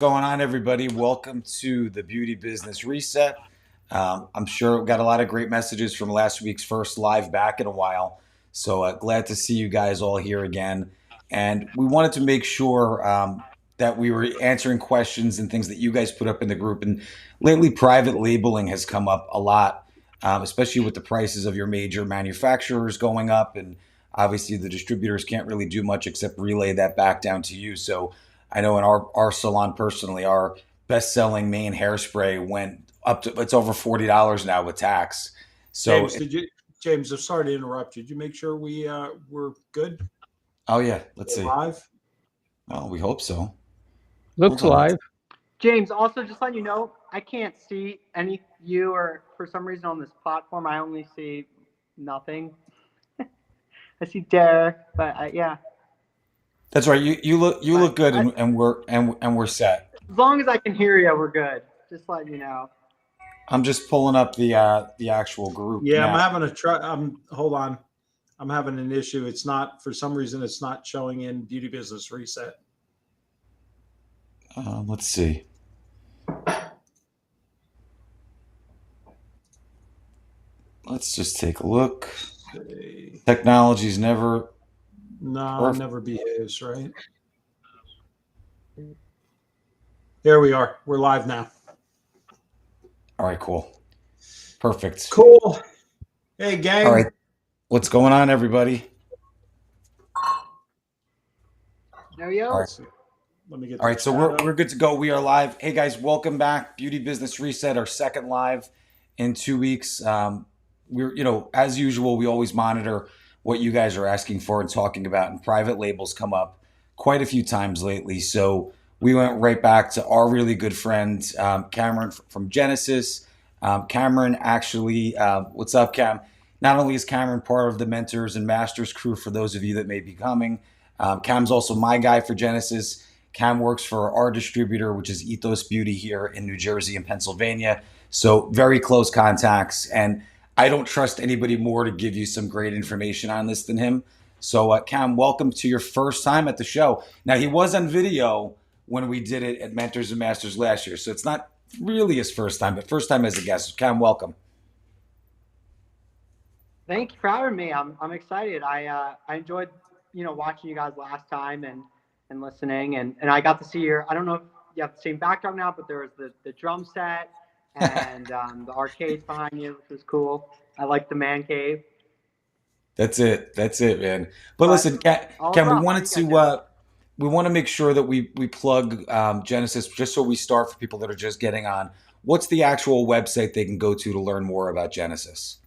Going on, everybody? Welcome to the Beauty Business Reset. I'm sure we got a lot of great messages from last week's first live back in a while. So glad to see you guys all here again. And we wanted to make sure that we were answering questions and things that you guys put up in the group. And lately, private labeling has come up a lot, especially with the prices of your major manufacturers going up. And obviously, the distributors can't really do much except relay that back down to you. So I know in our salon personally, our best selling main hairspray went up to it's over $40 now with tax. So, James, James, I'm sorry to interrupt you. Did you make sure we're good? oh yeah, let's We're see. live? Oh, we hope so. Hold Looks on. live. James, also just letting you know, I can't see any you or for some reason on this platform, I only see nothing. I see Derek, but yeah. That's right. You look good, and we're set. As long as I can hear you, we're good. Just letting you know. I'm just pulling up the actual group Yeah, I'm now. having a try. Hold on. I'm having an issue. It's not for some reason. It's not showing in Beauty Business Reset. Let's see. Let's just take a look. Technology's never No, perfect. never behaves, right? Here we are. We're live now. All right, cool. Perfect. Cool. Hey, gang. All right. What's going on, everybody? There you All go. right. Let me get. All right, so we're good to go. We are live. Hey guys, welcome back. Beauty Business Reset, our second live in 2 weeks. We're as usual, we always monitor what you guys are asking for and talking about, and private labels come up quite a few times lately. So we went right back to our really good friend Cameron from Genesis. Cameron actually, what's up, Cam? Not only is Cameron part of the Mentors and Masters crew for those of you that may be coming, Cam's also my guy for Genesis. Cam works for our distributor, which is Ethos Beauty here in New Jersey and Pennsylvania. So very close contacts. And I don't trust anybody more to give you some great information on this than him. So Cam, welcome to your first time at the show. Now, he was on video when we did it at Mentors and Masters last year. So it's not really his first time, but first time as a guest. Cam, welcome. Thank you for having me. I'm excited. I enjoyed watching you guys last time and listening and I got to see I don't know if you have the same background now, but there was the drum set and the arcades behind you, which was cool. I like the man cave. That's it. That's it, man. But listen, Cam, we want to make sure that we plug Genesis just so we start for people that are just getting on. What's the actual website they can go to learn more about Genesis?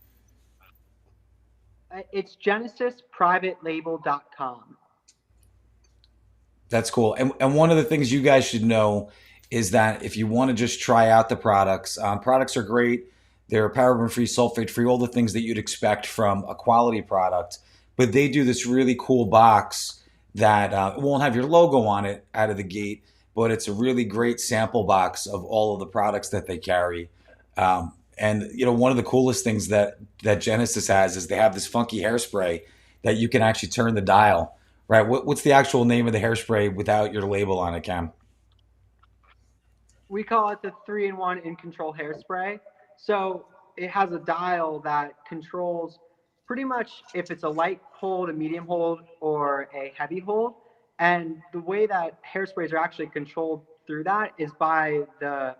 It's genesisprivatelabel.com. That's cool. And one of the things you guys should know is that if you want to just try out the products, products are great. They're paraben free, sulfate free, all the things that you'd expect from a quality product. But they do this really cool box that won't have your logo on it out of the gate, but it's a really great sample box of all of the products that they carry. And one of the coolest things that Genesis has is they have this funky hairspray that you can actually turn the dial. Right. What's the actual name of the hairspray without your label on it, Cam? We call it the 3-in-1 in control hairspray. So it has a dial that controls pretty much if it's a light hold, a medium hold, or a heavy hold. And the way that hairsprays are actually controlled through that is by the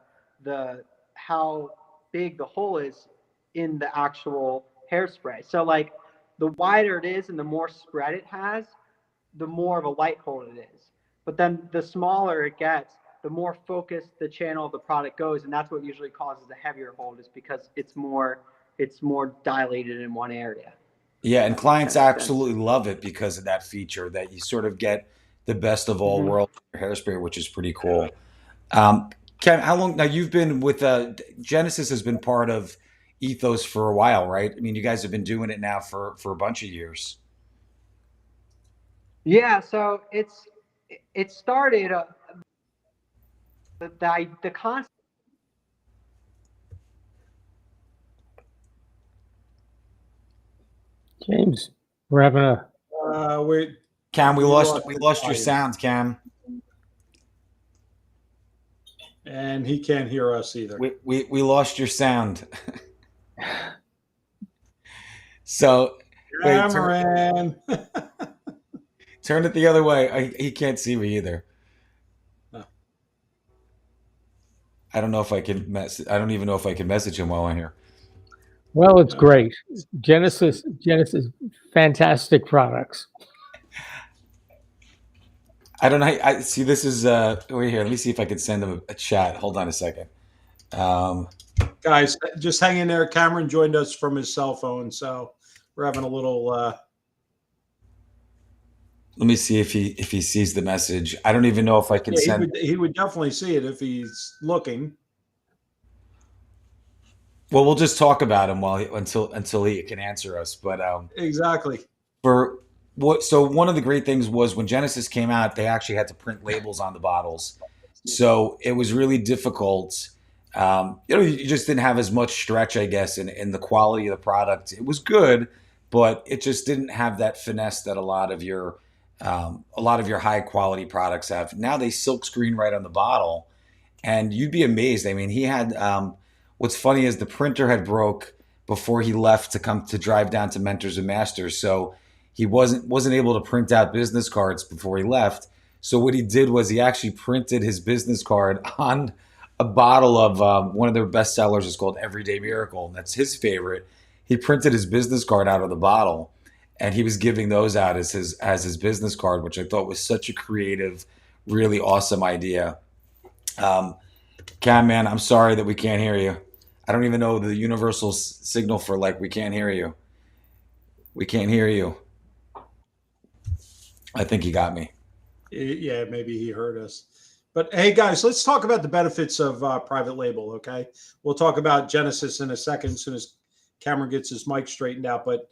how big the hole is in the actual hairspray. So like the wider it is and the more spread it has, the more of a light hold it is. But then the smaller it gets, the more focused the channel of the product goes, and that's what usually causes a heavier hold, is because it's more dilated in one area. Yeah, and clients absolutely love it because of that feature that you sort of get the best of all worlds hairspray, which is pretty cool. Cam, how long now you've been with Genesis has been part of Ethos for a while, right? I mean, you guys have been doing it now for a bunch of years. Yeah, so it started the concept. James, we're having a. Cam, we lost your sound, Cam. And he can't hear us either. We lost your sound. So wait, Cameron. turn it the other way. He can't see me either. No. I don't know if I can I don't even know if I can message him while I'm here. Well, it's great. Genesis, fantastic products. I don't know. I see. This is wait here. Let me see if I can send him a chat. Hold on a second. Guys, just hang in there. Cameron joined us from his cell phone, so we're having a little. Let me see if he sees the message. I don't even know if I can send. He would definitely see it if he's looking. Well, we'll just talk about him until he can answer us. But Exactly. for what? So one of the great things was when Genesis came out, they actually had to print labels on the bottles, so it was really difficult. You just didn't have as much stretch, I guess, in the quality of the product. It was good, but it just didn't have that finesse that a lot of your high quality products have. Now they silk screen right on the bottle, and you'd be amazed. I mean, he had what's funny is the printer had broke before he left to come to drive down to Mentors and Masters, so he wasn't able to print out business cards before he left. So what he did was he actually printed his business card on a bottle of one of their best sellers is called Everyday Miracle, and that's his favorite. He printed his business card out of the bottle, and he was giving those out as his business card, which I thought was such a creative, really awesome idea. Cam, man, I'm sorry that we can't hear you. I don't even know the universal signal for like we can't hear you. We can't hear you. I think you got me. Yeah, maybe he heard us. But hey, guys, let's talk about the benefits of private label. Okay, we'll talk about Genesis in a second, as soon as Cameron gets his mic straightened out. But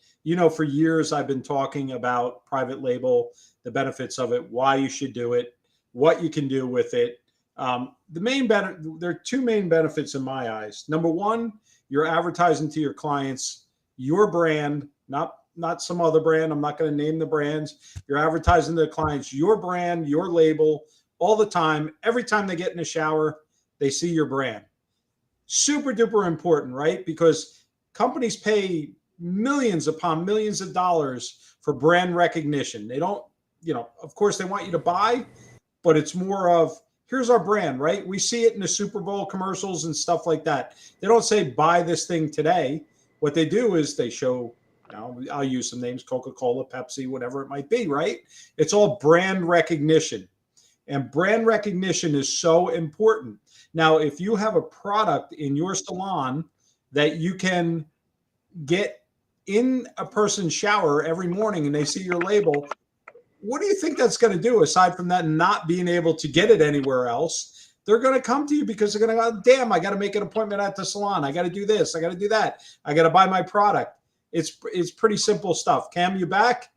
for years I've been talking about private label, the benefits of it, why you should do it, what you can do with it. There are two main benefits in my eyes. Number one, you're advertising to your clients your brand, not some other brand. I'm not going to name the brands. You're advertising to the clients your brand, your label, all the time. Every time they get in the shower, they see your brand. Super duper important, right? Because companies pay millions upon millions of dollars for brand recognition. They don't, of course they want you to buy, but it's more of, here's our brand, right? We see it in the Super Bowl commercials and stuff like that. They don't say buy this thing today. What they do is they show, I'll use some names, Coca-Cola, Pepsi, whatever it might be, right? It's all brand recognition. And brand recognition is so important. Now, if you have a product in your salon that you can get in a person's shower every morning and they see your label, what do you think that's going to do aside from that not being able to get it anywhere else? They're going to come to you because they're going to go, damn, I got to make an appointment at the salon. I got to do this. I got to do that. I got to buy my product. It's pretty simple stuff. Cam, you back?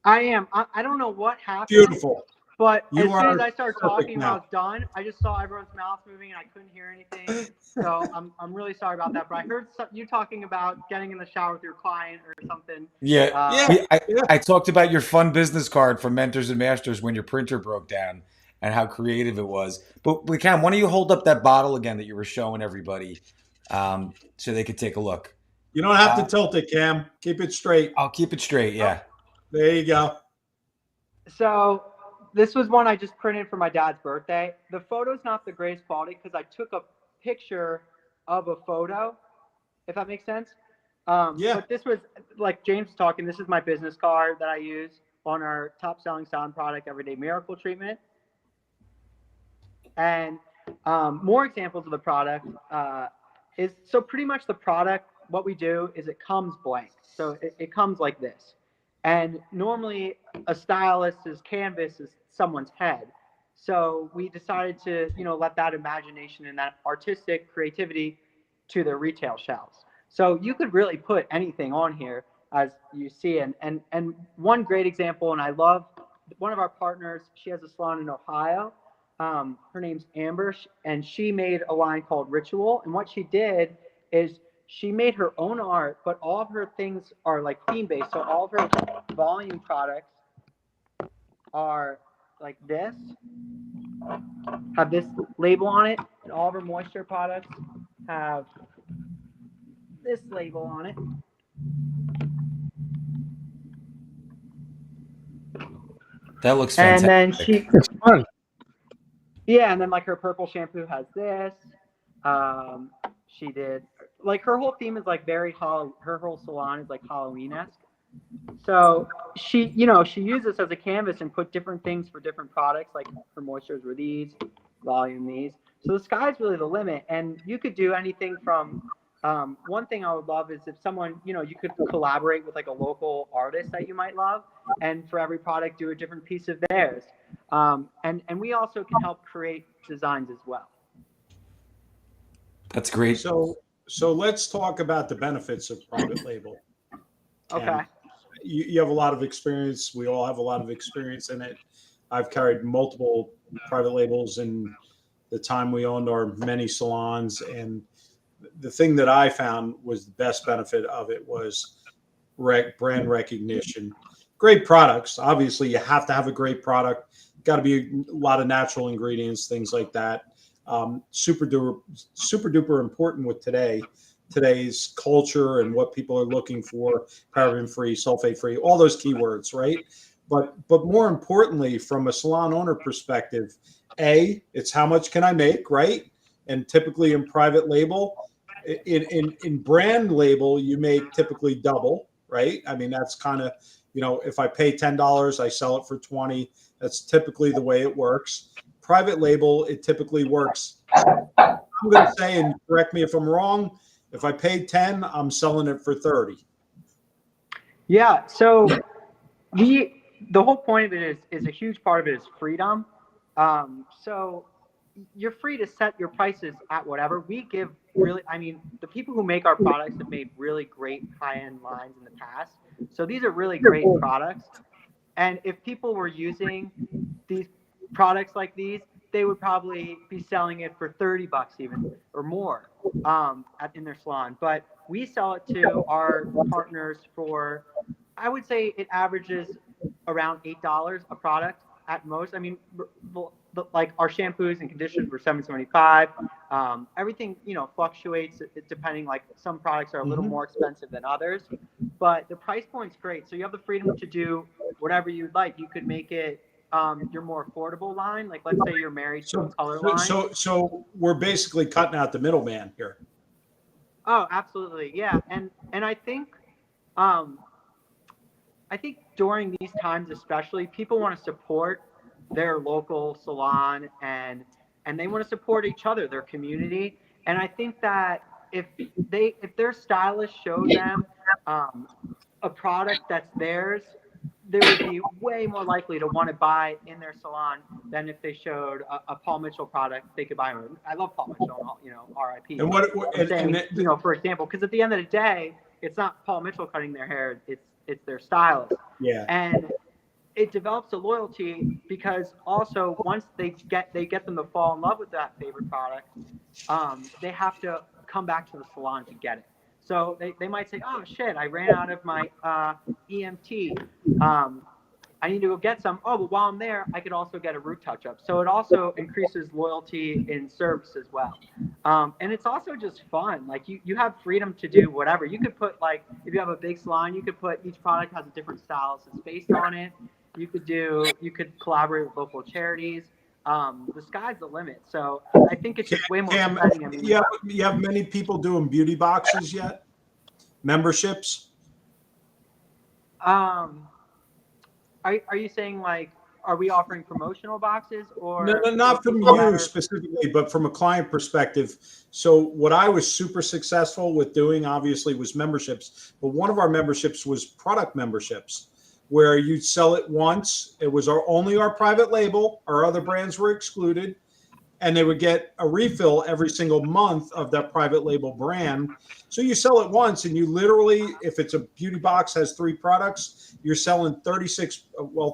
I am. I don't know what happened. Beautiful. But You as soon as are I started talking and I was done, I just saw everyone's mouth moving and I couldn't hear anything. So I'm really sorry about that. But I heard you talking about getting in the shower with your client or something. Yeah. I talked about your fun business card from Mentors and Masters when your printer broke down and how creative it was. But Cam, why don't you hold up that bottle again that you were showing everybody so they could take a look? You don't have to tilt it, Cam. Keep it straight. I'll keep it straight, yeah. There you go. So this was one I just printed for my dad's birthday. The photo's not the greatest quality because I took a picture of a photo, if that makes sense. But this was, like James was talking, this is my business card that I use on our top selling sound product, Everyday Miracle Treatment. And more examples of the product is, so pretty much the product, what we do is it comes blank. So it comes like this. And normally a stylist's canvas is someone's head. So we decided to, let that imagination and that artistic creativity to their retail shelves. So you could really put anything on here as you see. And one great example, and I love one of our partners, she has a salon in Ohio. Her name's Amber, and she made a line called Ritual. And what she did is she made her own art, but all of her things are like theme-based. So all of her volume products are like this, have this label on it, and all of our moisture products have this label on it. That looks And fantastic. then she, It's fun. yeah, and then like her purple shampoo has this. She did like her whole theme is like very her whole salon is like Halloween-esque. So she, she used this as a canvas and put different things for different products. Like her moistures were these, volume these. So the sky's really the limit, and you could do anything from. One thing I would love is if someone, you could collaborate with like a local artist that you might love, and for every product do a different piece of theirs. And we also can help create designs as well. That's great. So let's talk about the benefits of private label. Okay. And you have a lot of experience. We all have a lot of experience in it. I've carried multiple private labels in the time we owned our many salons. And the thing that I found was the best benefit of it was brand recognition. Great products. Obviously, you have to have a great product. Got to be a lot of natural ingredients, things like that. Super duper important with today's culture and what people are looking for, paraben free, sulfate free, all those keywords, right? But more importantly, from a salon owner perspective, it's how much can I make, right? And typically in private label, in brand label, you make typically double, right? I mean, that's kind of, if I pay $10, I sell it for 20. That's typically the way it works. Private label, it typically works. I'm going to say, and correct me if I'm wrong, if I paid 10, I'm selling it for 30. Yeah. So the whole point of it is a huge part of it is freedom. So you're free to set your prices at whatever. We give the people who make our products have made really great high-end lines in the past. So these are really great products. And if people were using these products like these, they would probably be selling it for $30 even or more in their salon. But we sell it to our partners for, I would say it averages around $8 a product at most. I mean, like our shampoos and conditioners were $7.75. Everything, fluctuates depending, like some products are a little more expensive than others, but the price point's great. So you have the freedom to do whatever you'd like. You could make it your more affordable line. Like let's say you're married to a color line. So we're basically cutting out the middleman here. Oh, absolutely. Yeah. And I think during these times, especially, people want to support their local salon and they want to support each other, their community. And I think that if their stylist showed them a product that's theirs, they would be way more likely to want to buy in their salon than if they showed a Paul Mitchell product they could buy. I love Paul Mitchell, RIP. And for example, because at the end of the day, it's not Paul Mitchell cutting their hair; it's their stylist. Yeah. And it develops a loyalty because also once they get them to fall in love with that favorite product, they have to come back to the salon to get it. So they might say, oh shit, I ran out of my EMT. I need to go get some. Oh, but while I'm there, I could also get a root touch-up. So it also increases loyalty in service as well. And it's also just fun. Like you have freedom to do whatever. You could put, like, if you have a big salon, you could put, each product has a different stylist's face on it. You could collaborate with local charities. The sky's the limit. So I think it's just way more exciting. I mean, you have many people doing beauty boxes yet? Memberships? Are you saying, like, are we offering promotional boxes or? No, not from you specifically, but from a client perspective. So what I was super successful with doing, obviously, was memberships. But one of our memberships was product memberships, where you'd sell it once. It was only our private label. Our other brands were excluded. And they would get a refill every single month of that private label brand. So you sell it once, and you literally, if it's a beauty box has 3 products, you're selling 36,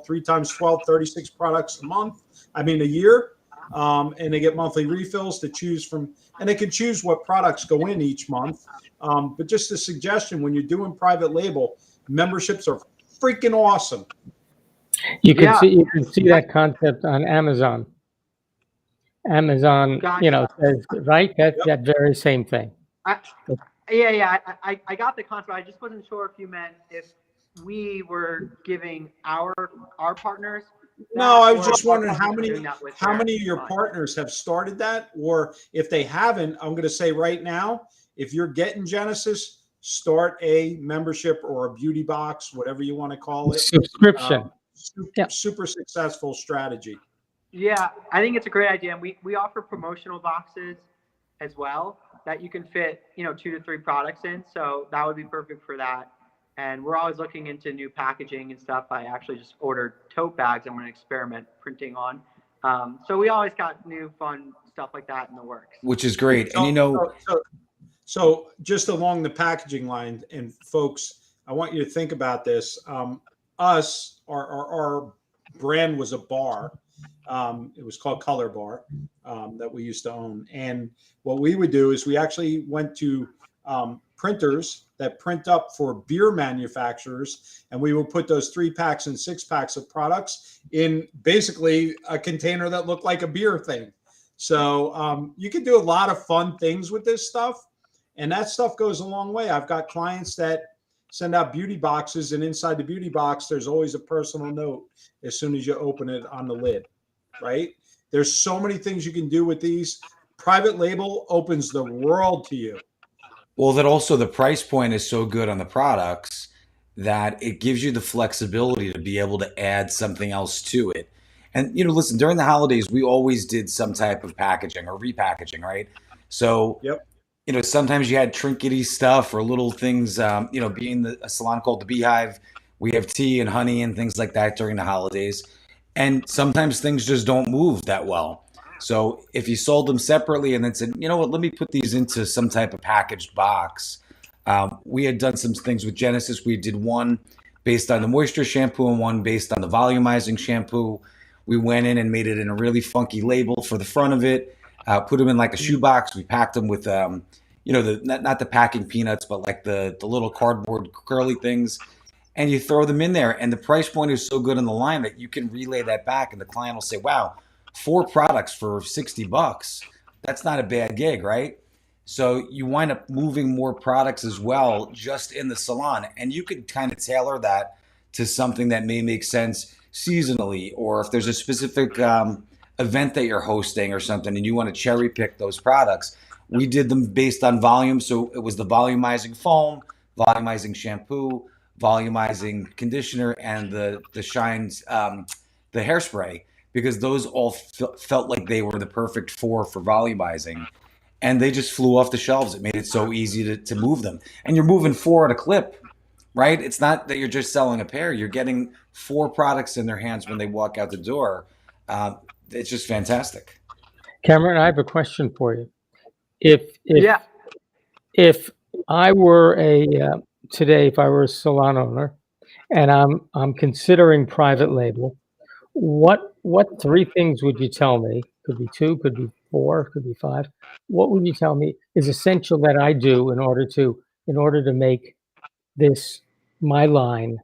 3 times 12, 36 products a year. And they get monthly refills to choose from, and they can choose what products go in each month. But just a suggestion, when you're doing private label, memberships are freaking awesome. You can see that concept on Amazon. Amazon, Gotcha. says, right? That Yep. that very same thing. I, I got the concept. I just wasn't sure if you meant if we were giving our partners No, that, I was or if just our wondering partners are doing that with how their many of your clients. partners have started that, or if they haven't, I'm going to say right now, if you're getting Genesis, start a membership or a beauty box, whatever you want to call it. Subscription. Yeah. Super successful strategy. Yeah, I think it's a great idea, and we offer promotional boxes as well that you can fit 2 to 3 products in. So that would be perfect for that. And we're always looking into new packaging and stuff. I actually just ordered tote bags. I'm going to experiment printing on. So we always got new fun stuff like that in the works. Which is great. And So just along the packaging line, and folks, I want you to think about this. Our brand was a bar. It was called Color Bar, that we used to own. And what we would do is we actually went to printers that print up for beer manufacturers, and we would put those 3-packs and 6-packs of products in basically a container that looked like a beer thing. So you can do a lot of fun things with this stuff, and that stuff goes a long way. I've got clients that send out beauty boxes, and inside the beauty box, there's always a personal note as soon as you open it on the lid, right? There's so many things you can do with these. Private label opens the world to you. well, that also the price point is so good on the products that it gives you the flexibility to be able to add something else to it. And listen, during the holidays, we always did some type of packaging or repackaging, right? So Yep. sometimes you had trinkety stuff or little things. Being a salon called the Beehive, we have tea and honey and things like that during the holidays. And sometimes things just don't move that well. So if you sold them separately and then said, you know what, let me put these into some type of packaged box. We had done some things with Genesis. We did one based on the moisture shampoo and one based on the volumizing shampoo. We went in and made it in a really funky label for the front of it. Put them in like a shoebox. We packed them with, not the packing peanuts, but like the little cardboard curly things. And you throw them in there. And the price point is so good on the line that you can relay that back. And the client will say, wow, 4 products for $60. That's not a bad gig, right? So you wind up moving more products as well just in the salon. And you can kind of tailor that to something that may make sense seasonally, or if there's a specific event that you're hosting or something and you want to cherry pick those products. We did them based on volume. So it was the volumizing foam, volumizing shampoo, volumizing conditioner, and the shines, the hairspray, because those all felt like they were the perfect for volumizing. And they just flew off the shelves. It made it so easy to move them. And you're moving 4 at a clip, right? It's not that you're just selling a pair. You're getting 4 products in their hands when they walk out the door. It's just fantastic. Cameron, I have a question for you. If Yeah. if I were today, if I were a salon owner and I'm considering private label, what 3 things would you tell me? Could be 2, could be 4, could be 5. What would you tell me is essential that I do in order to make this, my line,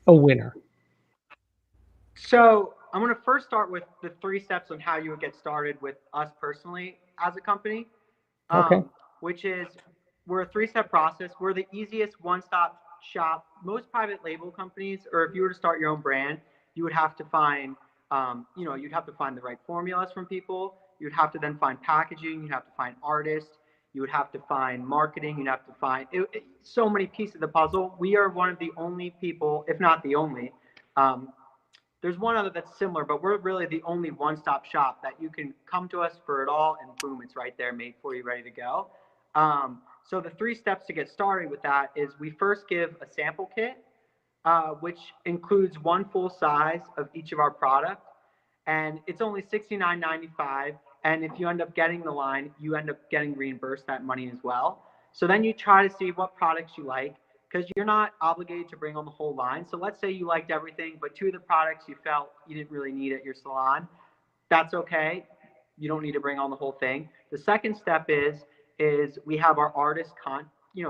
a winner? So I'm going to first start with the 3 steps on how you would get started with us personally as a company, Okay. which is we're a 3-step process. We're the easiest one-stop shop. Most private label companies, or if you were to start your own brand, you would have to find, you'd have to find the right formulas from people. You'd have to then find packaging. You'd have to find artists. You would have to find marketing. You'd have to find so many pieces of the puzzle. We are one of the only people, if not the only. There's one other that's similar, but we're really the only one-stop shop that you can come to us for it all, and boom, it's right there, made for you, ready to go. So the 3 steps to get started with that is we first give a sample kit, which includes 1 full size of each of our products, and it's only $69.95. And if you end up getting the line, you end up getting reimbursed that money as well. So then you try to see what products you like, because you're not obligated to bring on the whole line. So let's say you liked everything, but 2 of the products you felt you didn't really need at your salon. That's okay. You don't need to bring on the whole thing. The second step is we have our artists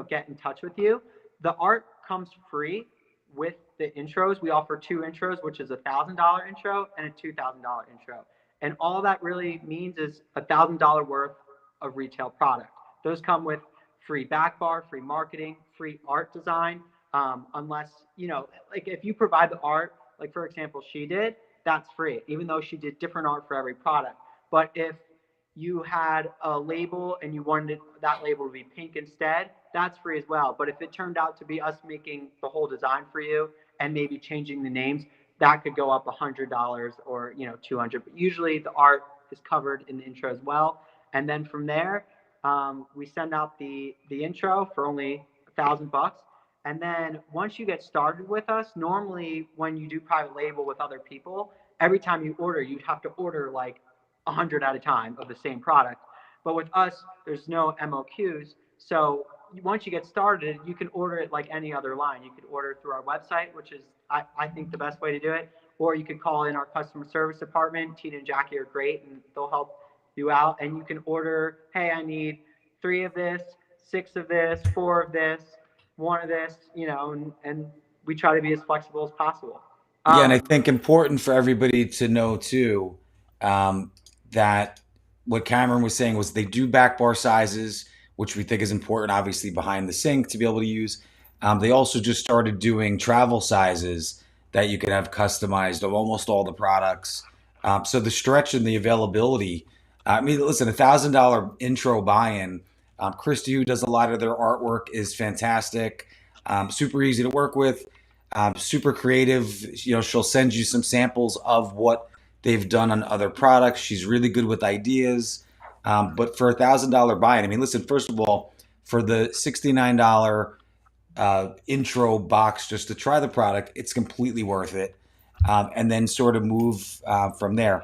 get in touch with you. The art comes free with the intros. We offer 2 intros, which is $1,000 intro and a $2,000 intro. And all that really means is $1,000 worth of retail product. Those come with free back bar, free marketing, free art design. Unless, like if you provide the art, like for example, she did, that's free, even though she did different art for every product. But if you had a label and you wanted that label to be pink instead, that's free as well. But if it turned out to be us making the whole design for you and maybe changing the names, that could go up $100 or $200. But usually the art is covered in the intro as well. And then from there, we send out the intro for only $1,000. And then once you get started with us, normally when you do private label with other people, every time you order, you'd have to order like 100 at a time of the same product. But with us, there's no MOQs. So once you get started, you can order it like any other line. You could order it through our website, which is, I think, the best way to do it. Or you could call in our customer service department. Tina and Jackie are great, and they'll help you out. And you can order, hey, I need 3 of this, 6 of this, 4 of this, 1 of this, and we try to be as flexible as possible. Yeah, and I think important for everybody to know too, that what Cameron was saying was they do back bar sizes, which we think is important, obviously behind the sink to be able to use. They also just started doing travel sizes that you can have customized of almost all the products. So the stretch and the availability. I mean, listen, $1,000 intro buy-in. Christy, who does a lot of their artwork, is fantastic. Super easy to work with. Super creative. She'll send you some samples of what they've done on other products. She's really good with ideas. But for $1,000 buy-in, I mean, listen, first of all, for the $69 intro box just to try the product, it's completely worth it. And then sort of move from there.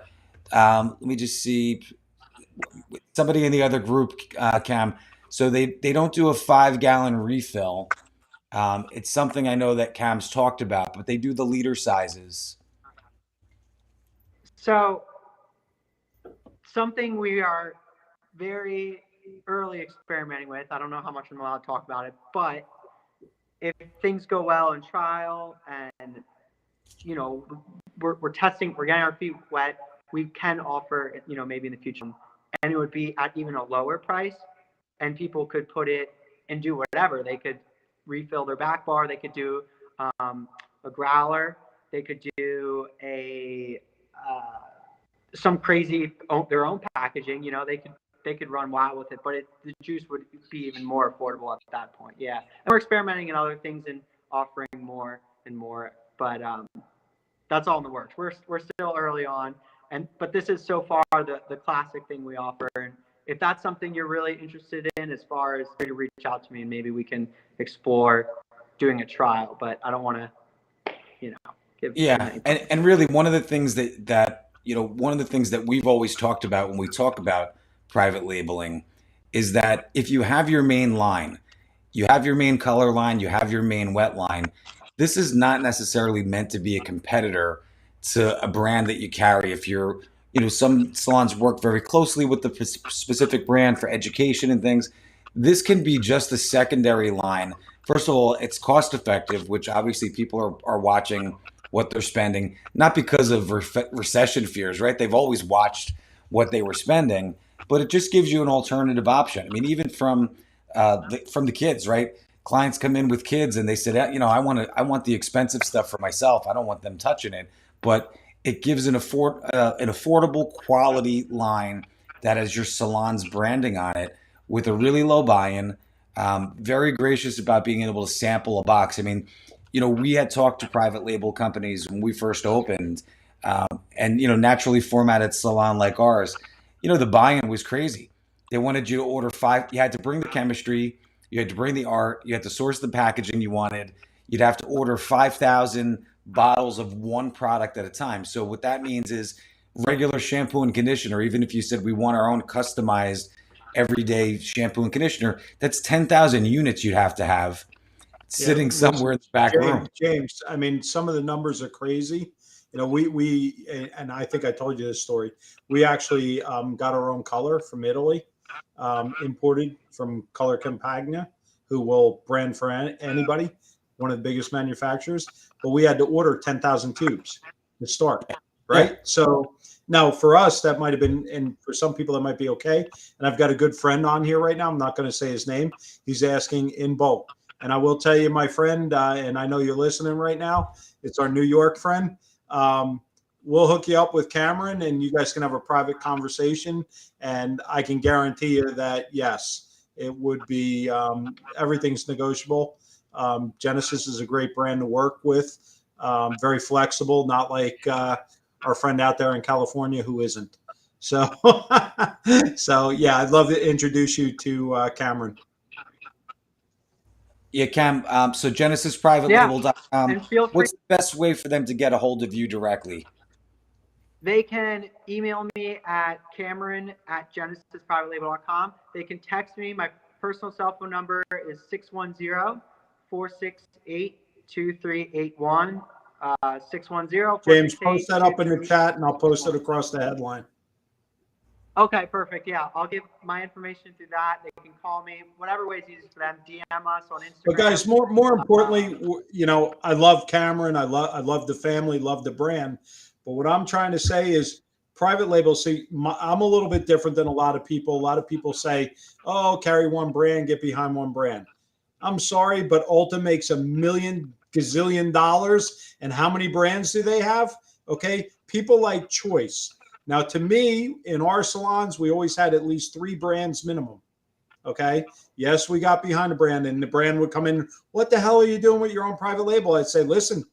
Let me just see. Somebody in the other group, Cam, so they don't do a 5-gallon refill. It's something I know that Cam's talked about, but they do the liter sizes. So something we are very early experimenting with. I don't know how much I'm allowed to talk about it, but if things go well in trial and we're testing, we're getting our feet wet, we can offer maybe in the future, and it would be at even a lower price, and people could put it and do whatever. They could refill their back bar, they could do a growler, they could do a some crazy their own packaging. They could run wild with it, but the juice would be even more affordable at that point. Yeah, and we're experimenting in other things and offering more and more, but that's all in the works. We're still early on, but this is so far the classic thing we offer. And if that's something you're really interested in, as far as to reach out to me and maybe we can explore doing a trial. But I don't want to, give. Yeah, and really one of the things one of the things that we've always talked about when we talk about private labeling is that if you have your main line, you have your main color line, you have your main wet line, this is not necessarily meant to be a competitor to a brand that you carry. If you're, some salons work very closely with the specific brand for education and things. This can be just a secondary line. First of all, it's cost effective, which obviously people are watching what they're spending, not because of recession fears, right? They've always watched what they were spending, but it just gives you an alternative option. I mean, even from the kids, right? Clients come in with kids and they said, I want the expensive stuff for myself. I don't want them touching it, but it gives an affordable quality line that has your salon's branding on it with a really low buy-in. Very gracious about being able to sample a box. I mean, we had talked to private label companies when we first opened, and naturally formatted salon like ours. The buy-in was crazy. They wanted you to order 5. You had to bring the chemistry, you had to bring the art, you had to source the packaging you wanted. You'd have to order 5,000 bottles of one product at a time. So what that means is regular shampoo and conditioner. Even if you said we want our own customized everyday shampoo and conditioner, that's 10,000 units you'd have to have sitting somewhere in the back room. James, I mean, some of the numbers are crazy. We and I think I told you this story. We actually got our own color from Italy, imported from Color Campagna, who will brand for anybody, one of the biggest manufacturers. But we had to order 10,000 tubes to start. right? Yeah. So now for us, that might have been, and for some people that might be okay. And I've got a good friend on here right now. I'm not going to say his name. He's asking in bulk. And I will tell you, my friend, and I know you're listening right now, it's our New York friend. We'll hook you up with Cameron and you guys can have a private conversation. And I can guarantee you that, yes, it would be, everything's negotiable. Genesis is a great brand to work with. Very flexible, not like our friend out there in California who isn't. So, so yeah, I'd love to introduce you to Cameron. Yeah, Cam. So Yeah, GenesisPrivateLabel.com. and feel free. What's the best way for them to get a hold of you directly? They can email me at Cameron@GenesisPrivateLabel.com. They can text me. My personal cell phone number is 610-468-2381. 610 James, post that up in the chat and I'll post it across the headline. Okay, perfect. Yeah, I'll give my information through that. They can call me, whatever way is easiest for them. DM us on Instagram. But guys, more importantly, you know, I love Cameron. I love the family, love the brand. But what I'm trying to say is private label. See, I'm a little bit different than a lot of people. A lot of people say, oh, carry one brand, get behind one brand. I'm sorry, but Ulta makes $1 million gazillion. And how many brands do they have? Okay. People like choice. Now, to me, in our salons, we always had at least 3 brands minimum. Okay. Yes, we got behind a brand and the brand would come in. What the hell are you doing with your own private label? I'd say, listen,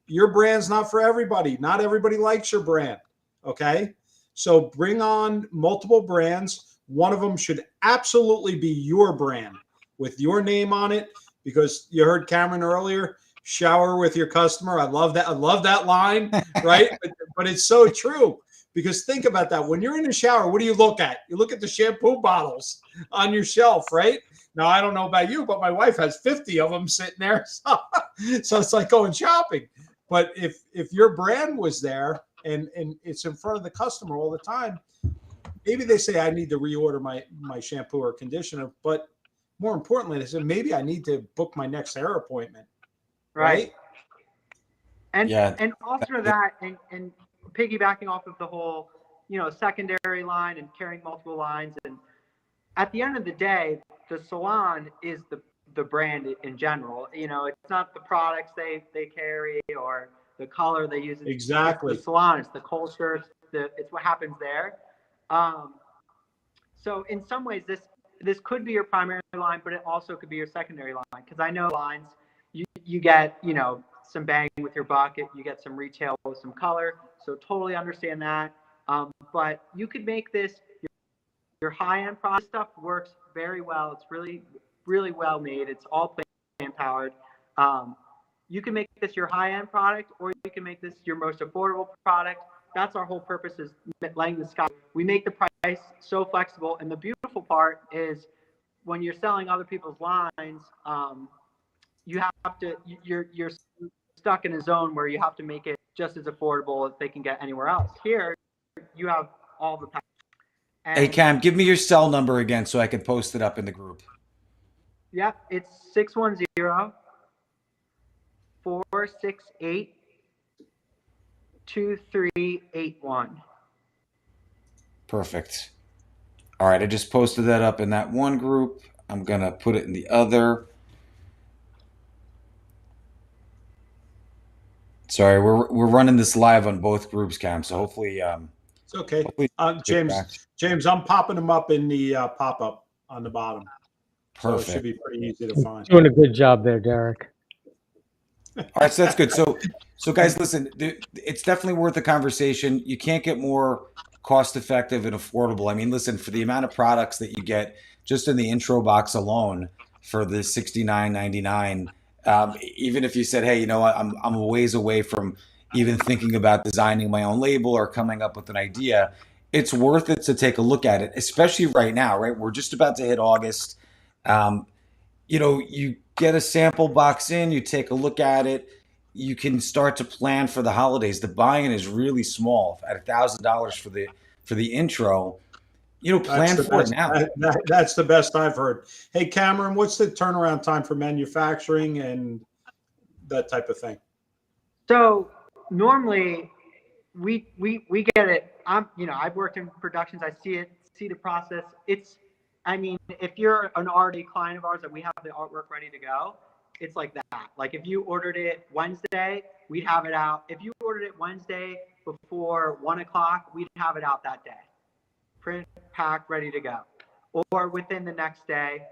your brand's not for everybody. Not everybody likes your brand. Okay. So bring on multiple brands. One of them should absolutely be your brand with your name on it, because you heard Cameron earlier, shower with your customer. I love that. I love that line, right? but it's so true. Because think about that. When you're in the shower, what do you look at? You look at the shampoo bottles on your shelf, right? Now, I don't know about you, but my wife has 50 of them sitting there. So it's like going shopping. But if your brand was there and it's in front of the customer all the time, maybe they say, I need to reorder my shampoo or conditioner. But more importantly, they say, maybe I need to book my next hair appointment. Right? And Yeah. and also that and piggybacking off of the whole, secondary line and carrying multiple lines. And at the end of the day, the salon is the brand in general. It's not the products they carry or the color they use. Exactly. It's the salon, it's the culture, it's what happens there. So in some ways, this could be your primary line, but it also could be your secondary line. Because I know lines, you get, some bang with your buck. You get some retail with some color. So totally understand that. But you could make this your high-end product. Stuff works very well. It's really, really well made. It's all plant powered. You can make this your high-end product, or you can make this your most affordable product. That's our whole purpose, is letting the sky. We make the price so flexible. And the beautiful part is when you're selling other people's lines, you have to, you're stuck in a zone where you have to make it just as affordable as they can get anywhere else. Here, you have all the. Hey, Cam, give me your cell number again so I can post it up in the group. Yep, it's 610-468-2381. Perfect. All right, I just posted that up in that one group. I'm going to put it in the other. Sorry, we're running this live on both groups, Cam. So hopefully, it's okay. James, I'm popping them up in the pop-up on the bottom. Perfect. So it should be pretty easy to find. Doing a good job there, Derek. All right, so that's good. So guys, listen, it's definitely worth a conversation. You can't get more cost-effective and affordable. I mean, listen, for the amount of products that you get just in the intro box alone for the $69.99. Even if you said, hey, you know what, I'm a ways away from even thinking about designing my own label or coming up with an idea, it's worth it to take a look at it, especially right now, right? We're just about to hit August. You get a sample box in, you take a look at it, you can start to plan for the holidays. The buy-in is really small at $1,000 for the intro. Plan for it now. That's the best I've heard. Hey, Cameron, what's the turnaround time for manufacturing and that type of thing? So normally we get it. I've worked in productions. I see the process. I mean, if you're an already client of ours and we have the artwork ready to go, it's like that. Like if you ordered it Wednesday, we'd have it out. If you ordered it Wednesday before 1 o'clock, we'd have it out that day. Print, pack, ready to go. Or within the next day.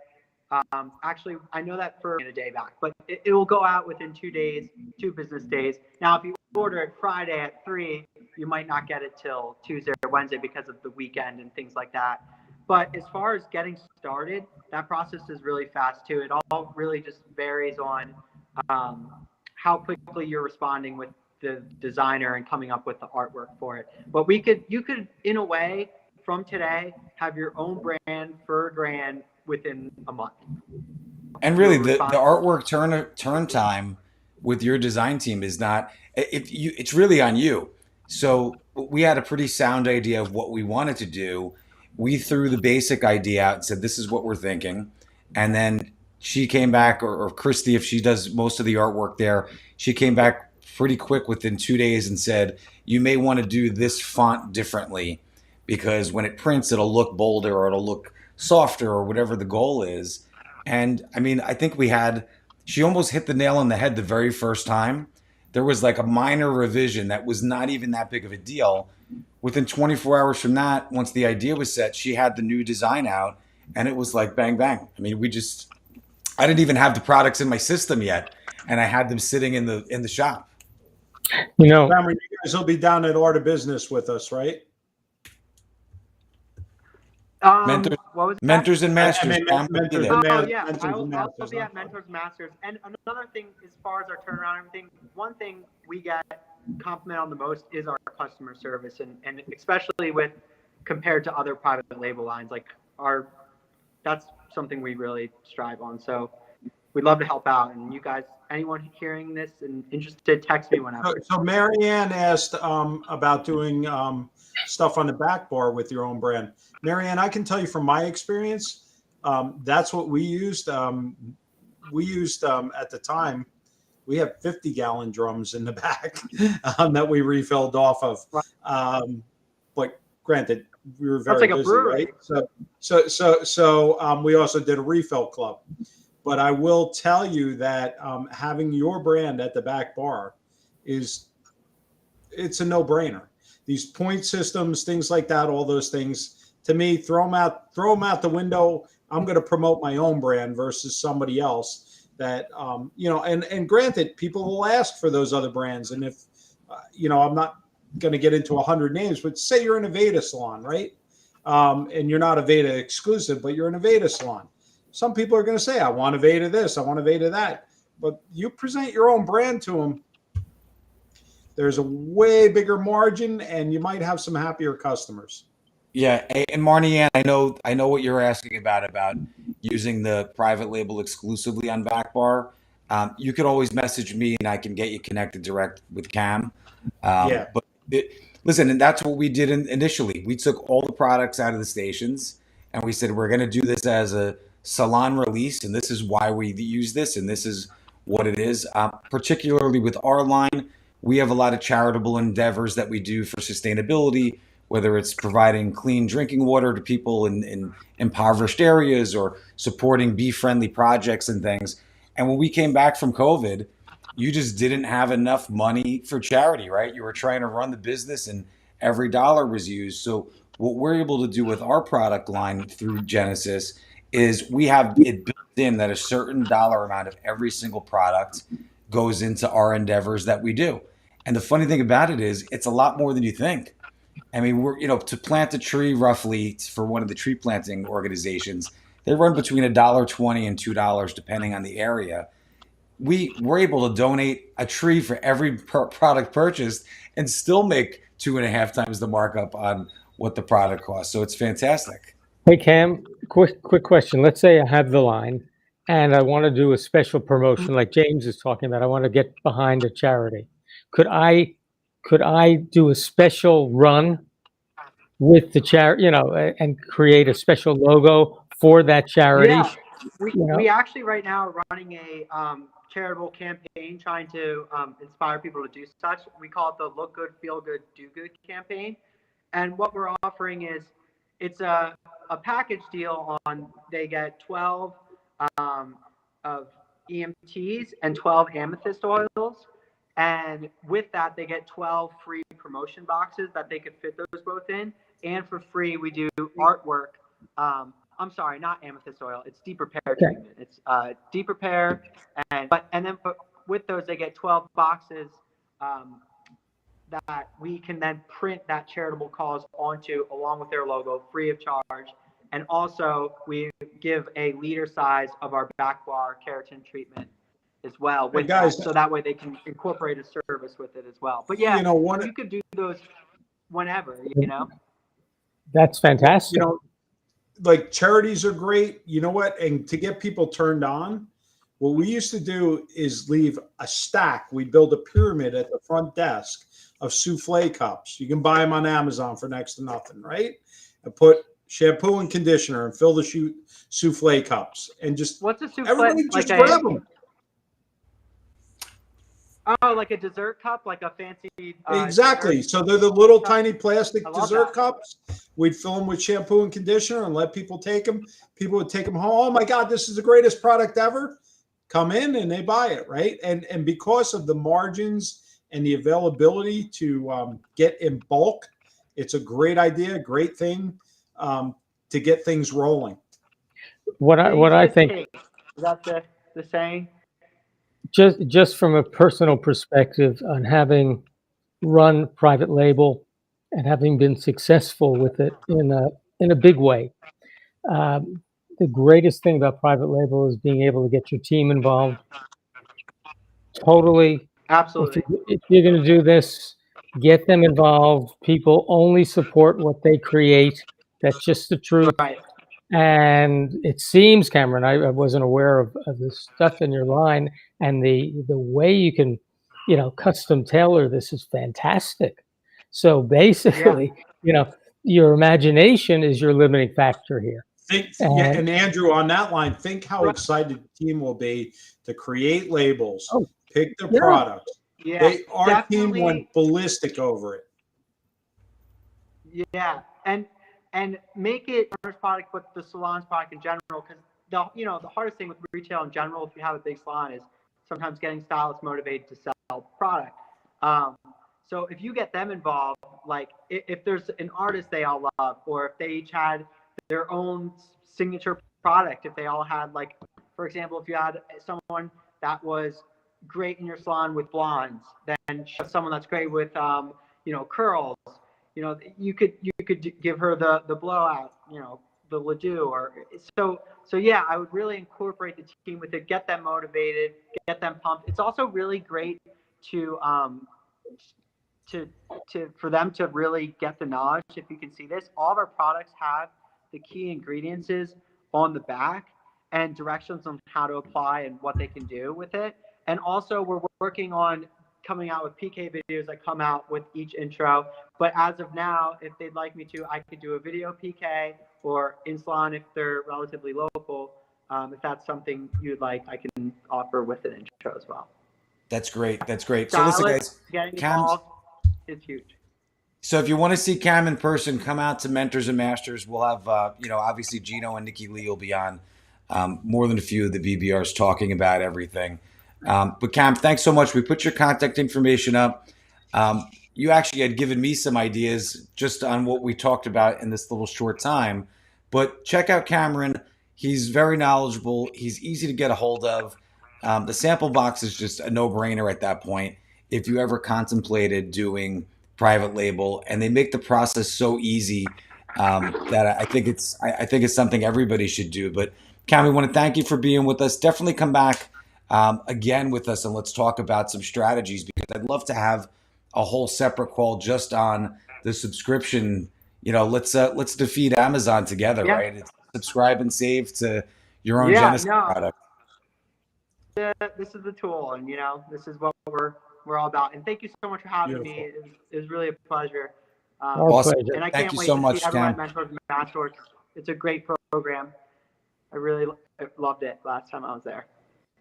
Actually, I know that for a day back, but it will go out within 2 days, 2 business days. Now, if you order it Friday at 3, you might not get it till Tuesday or Wednesday because of the weekend and things like that. But as far as getting started, that process is really fast too. It all really just varies on how quickly you're responding with the designer and coming up with the artwork for it. But you could, in a way, from today, have your own brand for $1,000 within a month. And really, the artwork turn time with your design team is not it's really on you. So we had a pretty sound idea of what we wanted to do. We threw the basic idea out and said, this is what we're thinking. And then she came back, or Christy, if she does most of the artwork there, she came back pretty quick within 2 days and said, you may want to do this font differently because when it prints, it'll look bolder or it'll look softer or whatever the goal is. And I mean, I think she almost hit the nail on the head the very first time. There was like a minor revision that was not even that big of a deal. Within 24 hours from that, once the idea was set, she had the new design out and it was like bang, bang. I mean, I didn't even have the products in my system yet. And I had them sitting in the shop. Cameron, you guys will be down at Art of Business with us, right? Mentors and Masters. Mentors Oh yeah, I'll be at Mentors and Masters. And another thing, as far as our turnaround and everything, one thing we get compliment on the most is our customer service, and especially with compared to other private label lines, like that's something we really strive on. So we'd love to help out. And you guys, anyone hearing this and interested, text me whenever. So Marianne asked about doing stuff on the back bar with your own brand. Marianne, I can tell you from my experience, that's what we used. We used at the time, we have 50-gallon drums in the back that we refilled off of. But granted, we were very like a busy, brewery. right? So we also did a refill club. But I will tell you that having your brand at the back bar it's a no-brainer. These point systems, things like that, all those things, to me, throw them out the window. I'm going to promote my own brand versus somebody else that, and granted, people will ask for those other brands. And if, I'm not going to get into 100 names, but say you're an Aveda salon, right? And you're not Aveda exclusive, but you're an Aveda salon. Some people are going to say, I want Aveda this, I want Aveda that. But you present your own brand to them, there's a way bigger margin, and you might have some happier customers. Yeah, and Marnie Ann, I know what you're asking about using the private label exclusively on Backbar. You could always message me, and I can get you connected direct with Cam. Yeah. But listen, and that's what we did initially. We took all the products out of the stations, and we said we're going to do this as a salon release, and this is why we use this, and this is what it is. Particularly with our line, we have a lot of charitable endeavors that we do for sustainability, whether it's providing clean drinking water to people in impoverished areas or supporting bee-friendly projects and things. And when we came back from COVID, you just didn't have enough money for charity, right? You were trying to run the business and every dollar was used. So what we're able to do with our product line through Genesis is we have it built in that a certain dollar amount of every single product goes into our endeavors that we do. And the funny thing about it is it's a lot more than you think. I mean, to plant a tree roughly for one of the tree planting organizations, they run between $1.20 and $2 depending on the area. We're able to donate a tree for every product purchased and still make 2.5 times the markup on what the product costs. So it's fantastic. Hey Cam, quick question. Let's say I have the line and I want to do a special promotion like James is talking about. I want to get behind a charity. Could I do a special run with the charity, and create a special logo for that charity? Yeah, we actually right now are running a charitable campaign trying to inspire people to do such. We call it the Look Good, Feel Good, Do Good campaign. And what we're offering is it's a package deal on they get 12 of EMTs and 12 amethyst oils. And with that, they get 12 free promotion boxes that they could fit those both in. And for free, we do artwork. I'm sorry, not amethyst oil. It's deep repair treatment. It's deep repair, and then with those, they get 12 boxes that we can then print that charitable cause onto, along with their logo, free of charge. And also, we give a liter size of our back bar keratin treatment as well, with guys, that, so that way they can incorporate a service with it as well. But yeah, you could do those whenever, That's fantastic. Like charities are great. You know what? And to get people turned on, what we used to do is leave a stack. We build a pyramid at the front desk of souffle cups. You can buy them on Amazon for next to nothing, right? And put shampoo and conditioner and fill the souffle cups, and just what's a souffle? Everybody just grab them. Oh, like a dessert cup, like a fancy. Exactly. Dessert. So they're the little tiny plastic dessert that. cups. We'd fill them with shampoo and conditioner and let people take them. People would take them home. Oh my God, this is the greatest product ever. Come in and they buy it, right? And because of the margins and the availability to get in bulk, it's a great idea, great thing to get things rolling. What I think. Is that the saying? Just from a personal perspective, on having run private label and having been successful with it in a big way, the greatest thing about private label is being able to get your team involved. Totally. Absolutely. If you're going to do this, get them involved. People only support what they create. That's just the truth. Right. And it seems, Cameron, I wasn't aware of this stuff in your line, and the way you can, custom tailor this is fantastic. So basically, your imagination is your limiting factor here. And Andrew, on that line, think how excited the team will be to create labels, pick the products. Yeah, our team went ballistic over it. Yeah, and make it our product, but the salon's product in general, because the hardest thing with retail in general, if you have a big salon, is sometimes getting stylists motivated to sell product. So if you get them involved, like if there's an artist they all love, or if they each had their own signature product, if they all had, like, for example, if you had someone that was great in your salon with blondes, then someone that's great with curls. You could give her the blowout, the Ledoux, or so yeah, I would really incorporate the team with it, get them motivated, get them pumped. It's also really great to for them to really get the knowledge. If you can see this, all of our products have the key ingredients on the back and directions on how to apply and what they can do with it. And also we're working on coming out with PK videos that come out with each intro. But as of now, if they'd like me to, I could do a video PK, or in salon if they're relatively local. If that's something you'd like, I can offer with an intro as well. That's great. That's great. So listen, guys, getting involved is huge. So if you want to see Cam in person, come out to Mentors and Masters. We'll have, obviously Gino and Nikki Lee will be on, more than a few of the BBRs talking about everything. But Cam, thanks so much. We put your contact information up. You actually had given me some ideas just on what we talked about in this little short time. But check out Cameron. He's very knowledgeable. He's easy to get a hold of. The sample box is just a no-brainer at that point if you ever contemplated doing private label, and they make the process so easy that I think it's something everybody should do. But Cam, we want to thank you for being with us. Definitely come back again with us, and let's talk about some strategies, because I'd love to have a whole separate call just on the subscription. Let's defeat Amazon together, right? It's subscribe and save to your own Genesis product. This is the tool, and this is what we're all about. And thank you so much for having me. It was really a pleasure. Awesome. And I thank can't you wait so to much, see everyone at Cam. Mentors and Masters. It's a great program. I really loved it last time I was there.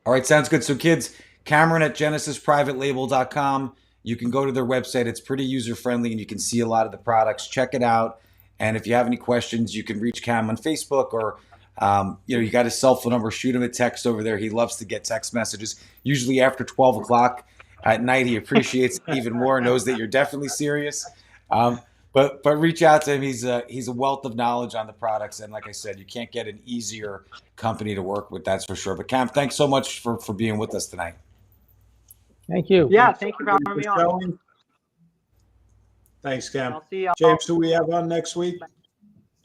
All right, sounds good. So kids, Cameron at genesisprivatelabel.com. You can go to their website. It's pretty user friendly and you can see a lot of the products. Check it out. And if you have any questions, you can reach Cam on Facebook or you got his cell phone number. Shoot him a text over there. He loves to get text messages. Usually after 12 o'clock at night, he appreciates it even more. Knows that you're definitely serious. But reach out to him. He's a wealth of knowledge on the products. And like I said, you can't get an easier company to work with. That's for sure. But Cam, thanks so much for being with us tonight. Thank you. Yeah, thank you for having me on. Thanks, Cam. I'll see y'all. James, who we have on next week?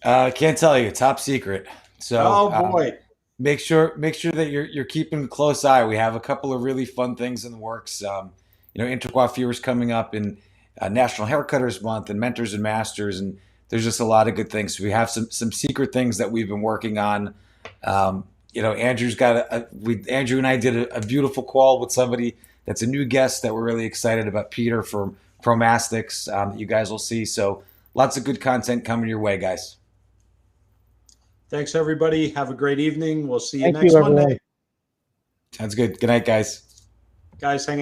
Can't tell you. Top secret. So Oh boy. make sure that you're keeping a close eye. We have a couple of really fun things in the works. Intercoiffure is coming up in National Haircutters Month and Mentors and Masters, and there's just a lot of good things. So we have some secret things that we've been working on. Andrew's got Andrew and I did a beautiful call with somebody that's a new guest that we're really excited about, Peter from Promastics. You guys will see. So lots of good content coming your way, guys. Thanks, everybody. Have a great evening. We'll see you Thank next you, everyone. Monday. Sounds good. Good night, guys. Guys, hang out.